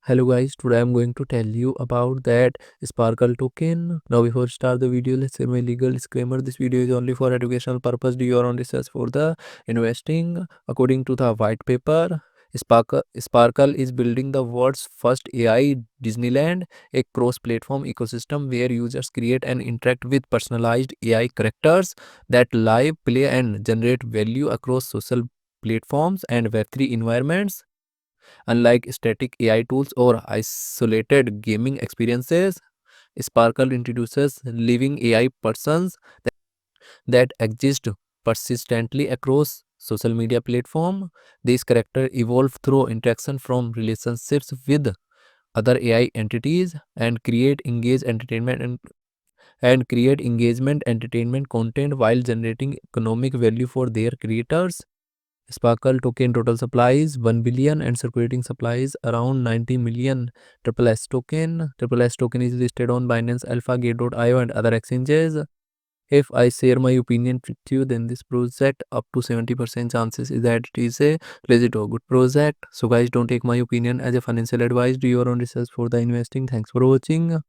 Hello guys, today I'm going to tell you about that Sparkle token. Now before start the video, let's say my legal disclaimer. This video is only for educational purpose. Do your own research for the investing. According to the white paper, Sparkle is building the world's first AI Disneyland, a cross-platform ecosystem where users create and interact with personalized AI characters that live, play and generate value across social platforms and Web3 environments. Unlike static AI tools or isolated gaming experiences, Sparkle introduces living AI persons that exist persistently across social media platform. These characters evolve through interaction from relationships with other AI entities and create engagement entertainment content while generating economic value for their creators. Sparkle token total supply is 1 billion and circulating supply is around 90 million. Triple S token. Triple S token is listed on Binance Alpha, Gate.io and other exchanges. If I share my opinion with you, then this project up to 70% chances is that it is a legit or good project. So guys, don't take my opinion as a financial advice. Do your own research for the investing. Thanks for watching.